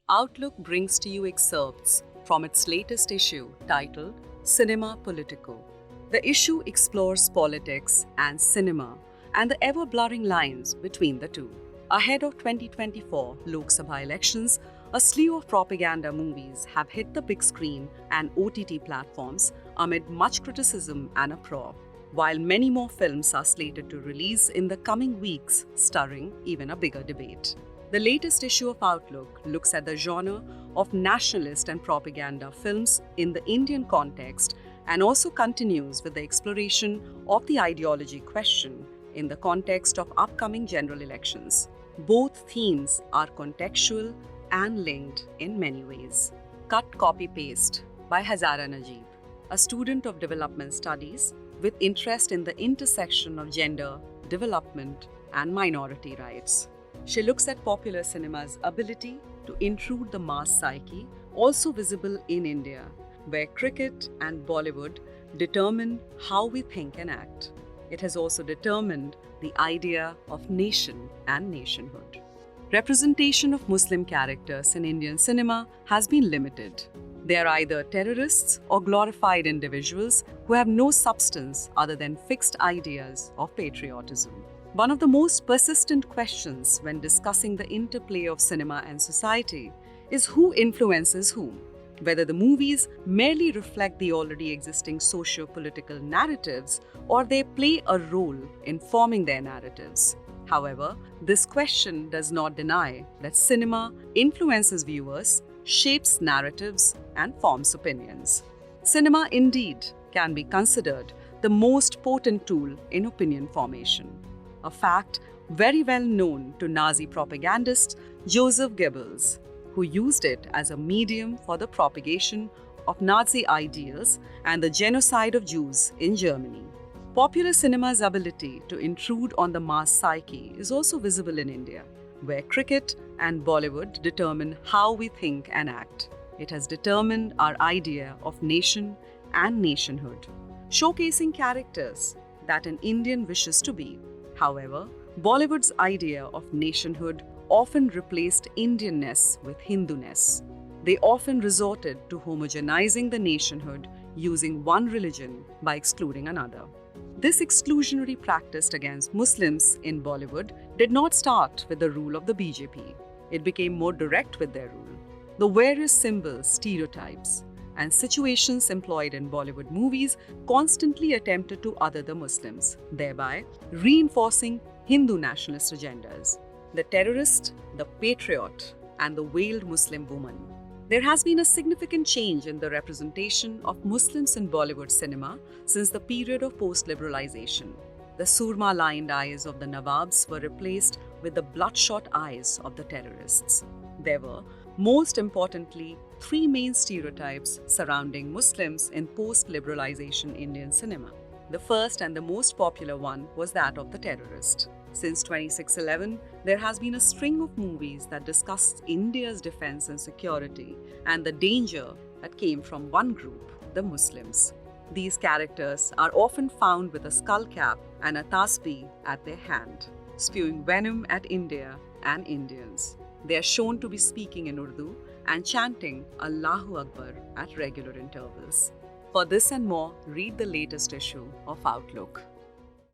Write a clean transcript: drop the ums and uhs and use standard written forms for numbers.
Outlook brings to you excerpts from its latest issue titled Cinema Politico. The issue explores politics and cinema and the ever-blurring lines between the two. Ahead of 2024 Lok Sabha elections, a slew of propaganda movies have hit the big screen and OTT platforms amid much criticism and uproar, while many more films are slated to release in the coming weeks, stirring even a bigger debate. The latest issue of Outlook looks at the genre of nationalist and propaganda films in the Indian context and also continues with the exploration of the ideology question in the context of upcoming general elections. Both themes are contextual and linked in many ways. Cut Copy Paste by Hazara Najib, a student of development studies with interest in the intersection of gender, development, and minority rights. She looks at popular cinema's ability to intrude the mass psyche, also visible in India, where cricket and Bollywood determine how we think and act. It has also determined the idea of nation and nationhood. Representation of Muslim characters in Indian cinema has been limited. They are either terrorists or glorified individuals who have no substance other than fixed ideas of patriotism. One of the most persistent questions when discussing the interplay of cinema and society is who influences whom, whether the movies merely reflect the already existing socio-political narratives or they play a role in forming their narratives. However, this question does not deny that cinema influences viewers, shapes narratives, and forms opinions. Cinema indeed can be considered the most potent tool in opinion formation, a fact very well known to Nazi propagandist Joseph Goebbels, who used it as a medium for the propagation of Nazi ideals and the genocide of Jews in Germany. Popular cinema's ability to intrude on the mass psyche is also visible in India, where cricket and Bollywood determine how we think and act. It has determined our idea of nation and nationhood, showcasing characters that an Indian wishes to be. However, Bollywood's idea of nationhood often replaced Indianness with Hinduness. They often resorted to homogenizing the nationhood using one religion by excluding another. This exclusionary practice against Muslims in Bollywood did not start with the rule of the BJP. It became more direct with their rule. The various symbols, stereotypes, and situations employed in Bollywood movies constantly attempted to other the Muslims, thereby reinforcing Hindu nationalist agendas. The terrorist, the patriot, and the veiled Muslim woman. There has been a significant change in the representation of Muslims in Bollywood cinema since the period of post-liberalization. The surma-lined eyes of the Nawabs were replaced with the bloodshot eyes of the terrorists. There were, most importantly, three main stereotypes surrounding Muslims in post-liberalization Indian cinema. The first and the most popular one was that of the terrorist. Since 2611, there has been a string of movies that discuss India's defense and security and the danger that came from one group, the Muslims. These characters are often found with a skull cap and a tasbih at their hand, spewing venom at India and Indians. They are shown to be speaking in Urdu and chanting Allahu Akbar at regular intervals. For this and more, read the latest issue of Outlook.